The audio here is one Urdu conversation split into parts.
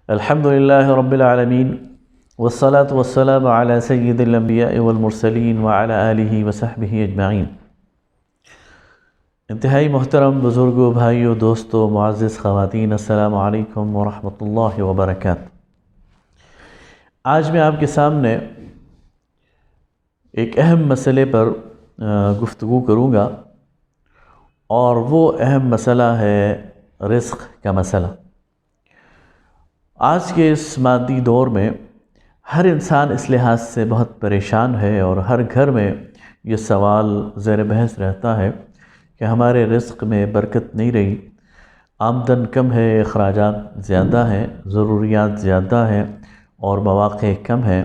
الحمد للہ رب العالمین والصلاة والسلام علی سید الانبیاء والمرسلین وعلی آلہ وصحبہ اجمعین۔ انتہائی محترم بزرگوں، بھائیوں، دوستوں، معزز خواتین، السلام علیکم ورحمۃ اللہ وبرکاتہ۔ آج میں آپ کے سامنے ایک اہم مسئلے پر گفتگو کروں گا، اور وہ اہم مسئلہ ہے رزق کا مسئلہ۔ آج کے اس مادی دور میں ہر انسان اس لحاظ سے بہت پریشان ہے، اور ہر گھر میں یہ سوال زیر بحث رہتا ہے کہ ہمارے رزق میں برکت نہیں رہی، آمدن کم ہے، اخراجات زیادہ ہیں، ضروریات زیادہ ہیں اور مواقع کم ہیں،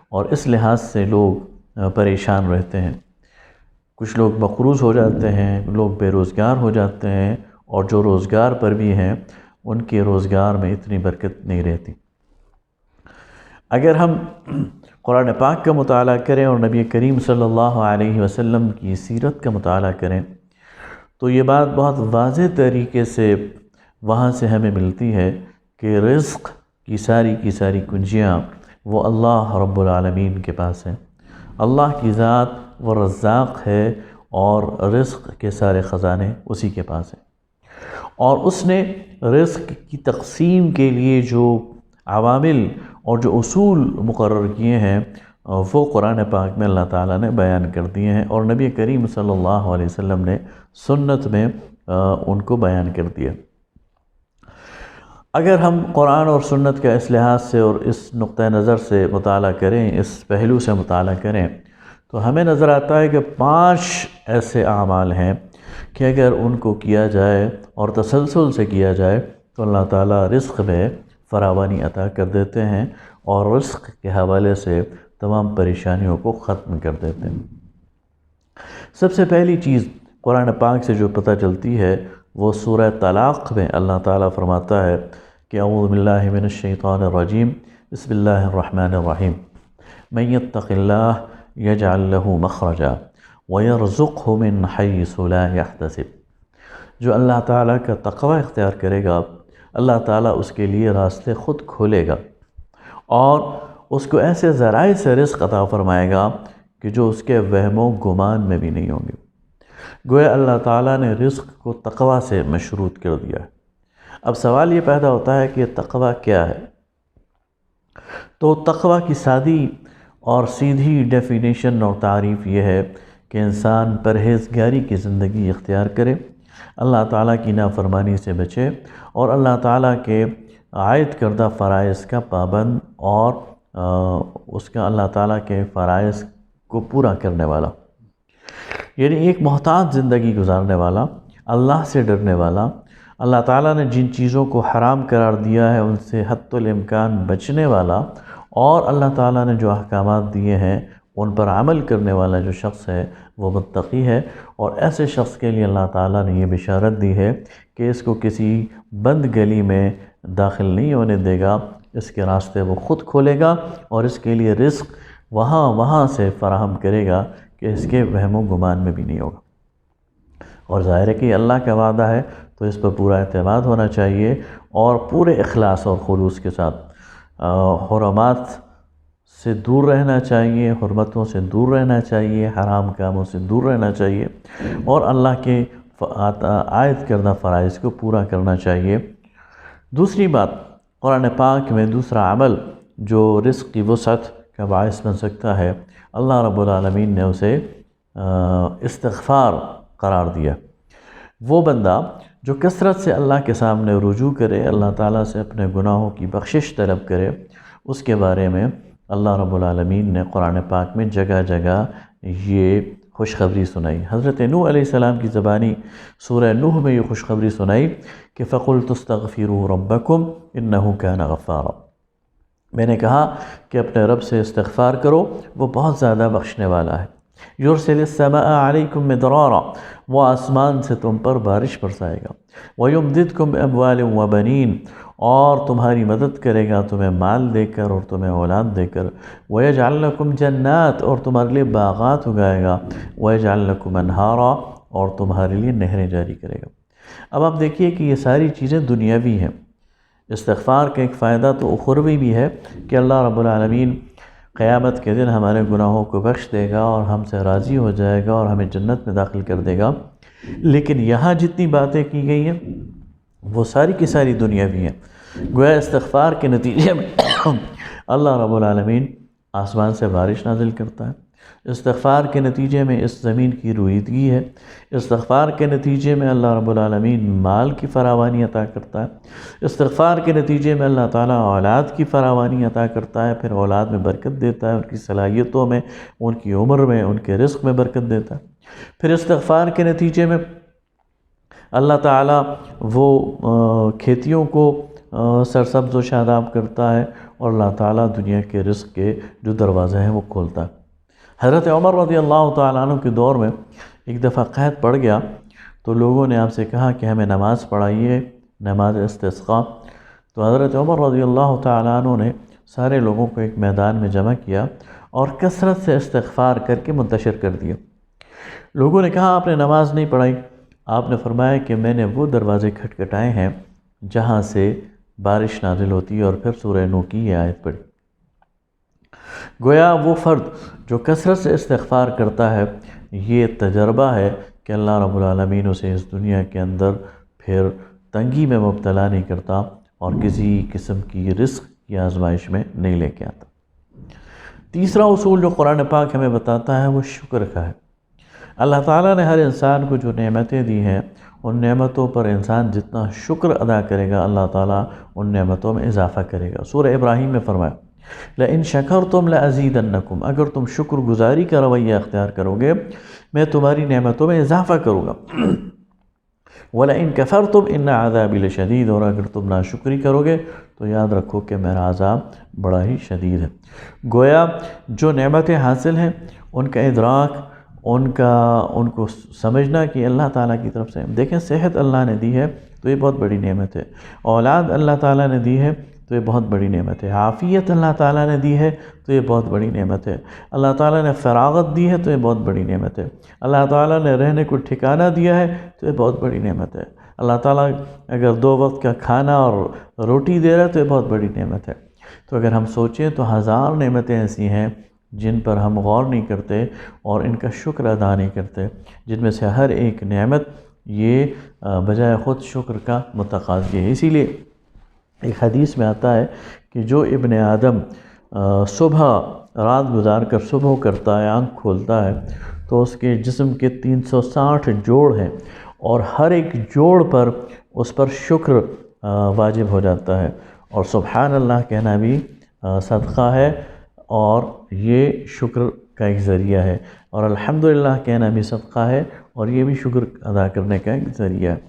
اور اس لحاظ سے لوگ پریشان رہتے ہیں۔ کچھ لوگ مقروض ہو جاتے ہیں، لوگ بے روزگار ہو جاتے ہیں، اور جو روزگار پر بھی ہیں ان کے روزگار میں اتنی برکت نہیں رہتی۔ اگر ہم قرآن پاک کا مطالعہ کریں اور نبی کریم صلی اللہ علیہ وسلم کی سیرت کا مطالعہ کریں تو یہ بات بہت واضح طریقے سے وہاں سے ہمیں ملتی ہے کہ رزق کی ساری کنجیاں وہ اللہ رب العالمین کے پاس ہیں۔ اللہ کی ذات وہ رزاق ہے، اور رزق کے سارے خزانے اسی کے پاس ہیں، اور اس نے رزق کی تقسیم کے لیے جو عوامل اور جو اصول مقرر کیے ہیں وہ قرآن پاک میں اللہ تعالیٰ نے بیان کر دیے ہیں، اور نبی کریم صلی اللہ علیہ وسلم نے سنت میں ان کو بیان کر دیا۔ اگر ہم قرآن اور سنت کا اس لحاظ سے اور اس نقطہ نظر سے مطالعہ کریں، اس پہلو سے مطالعہ کریں، تو ہمیں نظر آتا ہے کہ 5 ایسے اعمال ہیں کہ اگر ان کو کیا جائے اور تسلسل سے کیا جائے تو اللہ تعالیٰ رزق میں فراوانی عطا کر دیتے ہیں، اور رزق کے حوالے سے تمام پریشانیوں کو ختم کر دیتے ہیں۔ سب سے پہلی چیز قرآن پاک سے جو پتہ چلتی ہے وہ سورہ طلاق میں اللہ تعالیٰ فرماتا ہے کہ اعوذ باللہ من الشیطان الرجیم، بسم اللہ الرحمن الرحیم، من یتق اللہ یجعل له مخرجا وَيَرْزُقْهُ مِنْ حَيْثُ لَا يَحْتَسِبُ۔ جو اللہ تعالیٰ کا تقوی اختیار کرے گا، اللہ تعالیٰ اس کے لیے راستے خود کھولے گا، اور اس کو ایسے ذرائع سے رزق عطا فرمائے گا کہ جو اس کے وہم و گمان میں بھی نہیں ہوں گے۔ گویا اللہ تعالیٰ نے رزق کو تقوی سے مشروط کر دیا ہے۔ اب سوال یہ پیدا ہوتا ہے کہ تقوی کیا ہے؟ تو تقوی کی سادی اور سیدھی ڈیفینیشن اور تعریف یہ ہے کہ انسان پرہیزگاری کی زندگی اختیار کرے، اللہ تعالیٰ کی نافرمانی سے بچے، اور اللہ تعالیٰ کے عائد کردہ فرائض کا پابند، اور اس کا اللہ تعالیٰ کے فرائض کو پورا کرنے والا، یعنی ایک محتاط زندگی گزارنے والا، اللہ سے ڈرنے والا، اللہ تعالیٰ نے جن چیزوں کو حرام قرار دیا ہے ان سے حد الامکان بچنے والا، اور اللہ تعالیٰ نے جو احکامات دیے ہیں ان پر عمل کرنے والا جو شخص ہے وہ متقی ہے، اور ایسے شخص کے لیے اللہ تعالیٰ نے یہ بشارت دی ہے کہ اس کو کسی بند گلی میں داخل نہیں ہونے دے گا، اس کے راستے وہ خود کھولے گا، اور اس کے لیے رزق وہاں سے فراہم کرے گا کہ اس کے وہم و گمان میں بھی نہیں ہوگا۔ اور ظاہر ہے کہ اللہ کا وعدہ ہے تو اس پر پورا اعتماد ہونا چاہیے، اور پورے اخلاص اور خلوص کے ساتھ حرمات سے دور رہنا چاہیے، حرمتوں سے دور رہنا چاہیے، حرام کاموں سے دور رہنا چاہیے، اور اللہ کے عائد کردہ فرائض کو پورا کرنا چاہیے۔ دوسری بات، قرآن پاک میں دوسرا عمل جو رزق کی وسعت کا باعث بن سکتا ہے، اللہ رب العالمین نے اسے استغفار قرار دیا۔ وہ بندہ جو کثرت سے اللہ کے سامنے رجوع کرے، اللہ تعالیٰ سے اپنے گناہوں کی بخشش طلب کرے، اس کے بارے میں اللہ رب العالمین نے قرآن پاک میں جگہ جگہ یہ خوشخبری سنائی۔ حضرت نوح علیہ السلام کی زبانی سورہ نوح میں یہ خوشخبری سنائی کہ فَقُلْتُ اسْتَغْفِرُوا رَبَّكُمْ إِنَّهُ كَانَ غَفَّارًا۔ میں نے کہا کہ اپنے رب سے استغفار کرو، وہ بہت زیادہ بخشنے والا ہے۔ يُرْسِلِ السَّمَاءَ عَلَيْكُمْ مِدْرَارًا، وہ آسمان سے تم پر بارش برسائے گا۔ وَيُمْدِدْكُمْ بِأَمْوَالٍ وَبَنِينَ، اور تمہاری مدد کرے گا تمہیں مال دے کر اور تمہیں اولاد دے کر۔ وَيَجْعَلْ لَكُمْ جَنَّاتٍ، اور تمہارے لیے باغات اگائے گا۔ وَيَجْعَلْ لَكُمْ أَنْهَارًا، اور تمہارے لیے نہریں جاری کرے گا۔ اب آپ دیکھیے کہ یہ ساری چیزیں دنیاوی ہیں، استغفار کا ایک فائدہ تو اخروی بھی ہے کہ اللہ رب العالمین قیامت کے دن ہمارے گناہوں کو بخش دے گا اور ہم سے راضی ہو جائے گا اور ہمیں جنت میں داخل کر دے گا، لیکن یہاں جتنی باتیں کی گئی ہیں وہ ساری کی ساری دنیاوی ہیں۔ گویا استغفار کے نتیجے میں اللہ رب العالمین آسمان سے بارش نازل کرتا ہے، استغفار کے نتیجے میں اس زمین کی رویدگی ہے، استغفار کے نتیجے میں اللہ رب العالمین مال کی فراوانی عطا کرتا ہے، استغفار کے نتیجے میں اللہ تعالیٰ اولاد کی فراوانی عطا کرتا ہے، پھر اولاد میں برکت دیتا ہے، ان کی صلاحیتوں میں، ان کی عمر میں، ان کے رزق میں برکت دیتا ہے، پھر استغفار کے نتیجے میں اللہ تعالیٰ وہ کھیتیوں کو سرسبز و شاداب کرتا ہے اور اللہ تعالیٰ دنیا کے رزق کے جو دروازے ہیں وہ کھولتا ہے۔ حضرت عمر رضی اللہ تعالیٰ عنہ کے دور میں ایک دفعہ قحط پڑ گیا تو لوگوں نے آپ سے کہا کہ ہمیں نماز پڑھائیے، نماز استسقاء۔ تو حضرت عمر رضی اللہ تعالیٰ عنہ نے سارے لوگوں کو ایک میدان میں جمع کیا اور کثرت سے استغفار کر کے منتشر کر دیا۔ لوگوں نے کہا آپ نے نماز نہیں پڑھائی، آپ نے فرمایا کہ میں نے وہ دروازے کھٹکھٹائے ہیں جہاں سے بارش نازل ہوتی ہے، اور پھر سورہ نو کی یہ آیت پڑھی۔ گویا وہ فرد جو کثرت سے استغفار کرتا ہے، یہ تجربہ ہے کہ اللہ رب العالمین اسے اس دنیا کے اندر پھر تنگی میں مبتلا نہیں کرتا اور کسی قسم کی رزق کی آزمائش میں نہیں لے کے آتا۔ تیسرا اصول جو قرآن پاک ہمیں بتاتا ہے وہ شکر کا ہے۔ اللہ تعالیٰ نے ہر انسان کو جو نعمتیں دی ہیں، ان نعمتوں پر انسان جتنا شکر ادا کرے گا اللہ تعالیٰ ان نعمتوں میں اضافہ کرے گا۔ سورہ ابراہیم میں فرمایا لَإِن شَكَرْتُمْ لَأَزِيدَنَّكُمْ، اگر تم شکر گزاری کا رویہ اختیار کرو گے میں تمہاری نعمتوں میں اضافہ کروں گا۔ وَلَئِن كَفَرْتُمْ إِنَّ عَذَابِي لَشَدِيدٌ، اور اگر تم ناشکری کرو گے تو یاد رکھو کہ میرا عذاب بڑا ہی شدید ہے۔ گویا جو نعمتیں حاصل ہیں ان کا ادراک، ان کو سمجھنا کہ اللہ تعالیٰ کی طرف سے، دیکھیں صحت اللہ نے دی ہے تو یہ بہت بڑی نعمت ہے، اولاد اللہ تعالیٰ نے دی ہے تو یہ بہت بڑی نعمت ہے، عافیت اللہ تعالیٰ نے دی ہے تو یہ بہت بڑی نعمت ہے، اللہ تعالیٰ نے فراغت دی ہے تو یہ بہت بڑی نعمت ہے، اللہ تعالیٰ نے رہنے کو ٹھکانہ دیا ہے تو یہ بہت بڑی نعمت ہے، اللہ تعالیٰ اگر 2 وقت کا کھانا اور روٹی دے رہا ہے تو یہ بہت بڑی نعمت ہے۔ تو اگر ہم سوچیں تو ہزار نعمتیں ایسی ہیں جن پر ہم غور نہیں کرتے اور ان کا شکر ادا نہیں کرتے، جن میں سے ہر ایک نعمت یہ بجائے خود شکر کا متقاضی ہے۔ اسی لیے ایک حدیث میں آتا ہے کہ جو ابن آدم صبح رات گزار کر صبح کرتا ہے، آنکھ کھولتا ہے تو اس کے جسم کے 360 جوڑ ہیں اور ہر ایک جوڑ پر اس پر شکر واجب ہو جاتا ہے، اور سبحان اللہ کہنا بھی صدقہ ہے اور یہ شکر کا ایک ذریعہ ہے، اور الحمدللہ کہنا بھی صدقہ ہے اور یہ بھی شکر ادا کرنے کا ایک ذریعہ ہے۔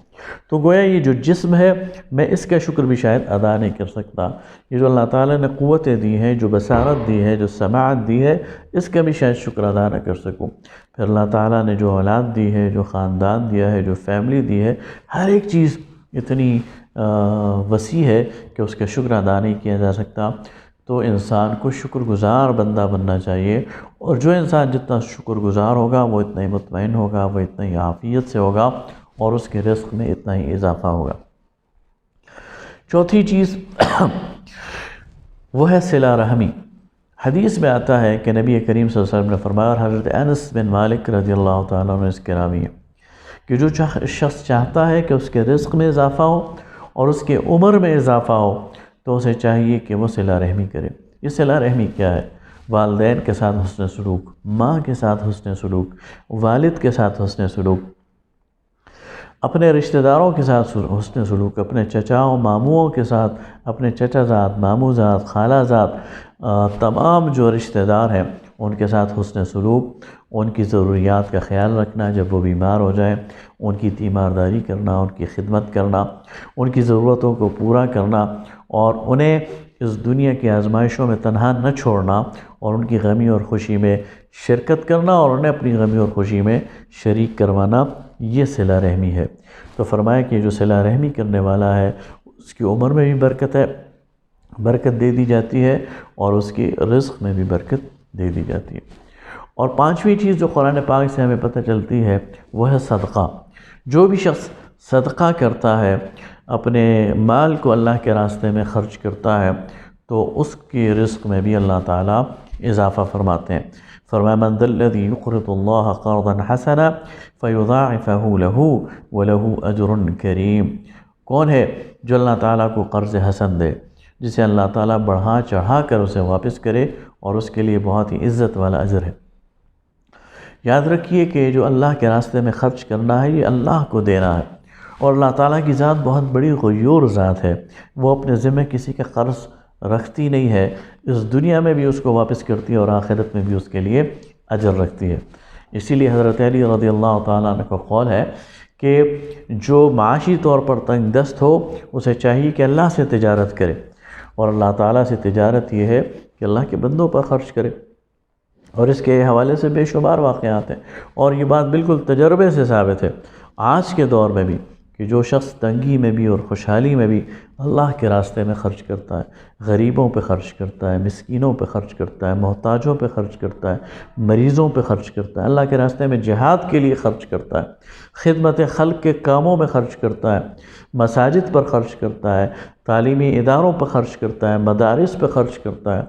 تو گویا یہ جو جسم ہے میں اس کا شکر بھی شاید ادا نہیں کر سکتا، یہ جو اللہ تعالیٰ نے قوتیں دی ہیں، جو بصارت دی ہے، جو سماعت دی ہے، اس کا بھی شاید شکر ادا نہ کر سکوں۔ پھر اللہ تعالیٰ نے جو اولاد دی ہے، جو خاندان دیا ہے، جو فیملی دی ہے، ہر ایک چیز اتنی وسیع ہے کہ اس کا شکر ادا نہیں کیا جا سکتا۔ تو انسان کو شکر گزار بندہ بننا چاہیے، اور جو انسان جتنا شکر گزار ہوگا وہ اتنا ہی مطمئن ہوگا، وہ اتنا ہی عافیت سے ہوگا اور اس کے رزق میں اتنا ہی اضافہ ہوگا۔ چوتھی چیز وہ ہے صلہ رحمی۔ حدیث میں آتا ہے کہ نبی کریم صلی اللہ علیہ وسلم نے فرمایا، اور حضرت انس بن مالک رضی اللہ تعالیٰ عنہ اس کے راوی ہیں، کہ جو شخص چاہتا ہے کہ اس کے رزق میں اضافہ ہو اور اس کے عمر میں اضافہ ہو تو اسے چاہیے کہ وہ صلہ رحمی کرے۔ یہ صلہ رحمی کیا ہے؟ والدین کے ساتھ حسن سلوک، ماں کے ساتھ حسن سلوک، والد کے ساتھ حسن سلوک، اپنے رشتہ داروں کے ساتھ حسن سلوک، اپنے چچاؤں ماموں کے ساتھ، اپنے چچا زاد، ماموں زاد، خالہ زاد، تمام جو رشتہ دار ہیں ان کے ساتھ حسن سلوک، ان کی ضروریات کا خیال رکھنا، جب وہ بیمار ہو جائیں ان کی تیمارداری کرنا، ان کی خدمت کرنا، ان کی ضرورتوں کو پورا کرنا، اور انہیں اس دنیا کی آزمائشوں میں تنہا نہ چھوڑنا، اور ان کی غمی اور خوشی میں شرکت کرنا اور انہیں اپنی غمی اور خوشی میں شریک کروانا، یہ صلہ رحمی ہے۔ تو فرمایا کہ جو صلہ رحمی کرنے والا ہے اس کی عمر میں بھی برکت ہے، برکت دے دی جاتی ہے، اور اس کی رزق میں بھی برکت دے دی جاتی ہے۔ اور پانچویں چیز جو قرآن پاک سے ہمیں پتہ چلتی ہے وہ ہے صدقہ۔ جو بھی شخص صدقہ کرتا ہے اپنے مال کو اللہ کے راستے میں خرچ کرتا ہے تو اس کی رزق میں بھی اللہ تعالیٰ اضافہ فرماتے ہیں۔ فرمایا من ذا الذی یقرض اللہ قرضا حسنا فیضاعفہ لہ ولہ اجر کریم، کون ہے جو اللہ تعالیٰ کو قرض حسن دے، جسے اللہ تعالیٰ بڑھا چڑھا کر اسے واپس کرے اور اس کے لیے بہت ہی عزت والا اجر ہے۔ یاد رکھیے کہ جو اللہ کے راستے میں خرچ کرنا ہے یہ اللہ کو دینا ہے، اور اللہ تعالیٰ کی ذات بہت بڑی غیور ذات ہے، وہ اپنے ذمہ کسی کا قرض رکھتی نہیں ہے، اس دنیا میں بھی اس کو واپس کرتی ہے اور آخرت میں بھی اس کے لیے اجر رکھتی ہے۔ اسی لیے حضرت علی رضی اللہ تعالیٰ عنہ کا قول ہے کہ جو معاشی طور پر تنگ دست ہو اسے چاہیے کہ اللہ سے تجارت کرے، اور اللہ تعالیٰ سے تجارت یہ ہے کہ اللہ کے بندوں پر خرچ کرے، اور اس کے حوالے سے بے شمار واقعات ہیں، اور یہ بات بالکل تجربے سے ثابت ہے آج کے دور میں بھی، کہ جو شخص تنگی میں بھی اور خوشحالی میں بھی اللہ کے راستے میں خرچ کرتا ہے، غریبوں پہ خرچ کرتا ہے، مسکینوں پہ خرچ کرتا ہے، محتاجوں پہ خرچ کرتا ہے، مریضوں پہ خرچ کرتا ہے، اللہ کے راستے میں جہاد کے لیے خرچ کرتا ہے، خدمت خلق کے کاموں میں خرچ کرتا ہے، مساجد پر خرچ کرتا ہے، تعلیمی اداروں پر خرچ کرتا ہے، مدارس پہ خرچ کرتا ہے،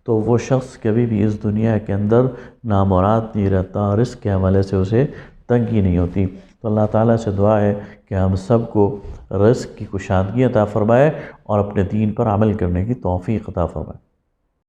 تو وہ شخص کبھی بھی اس دنیا کے اندر نامراد نہیں رہتا، رزق کے حوالے سے اسے تنگی نہیں ہوتی۔ تو اللہ تعالیٰ سے دعا ہے کہ ہم سب کو رزق کی کشادگی عطا فرمائے اور اپنے دین پر عمل کرنے کی توفیق عطا فرمائے۔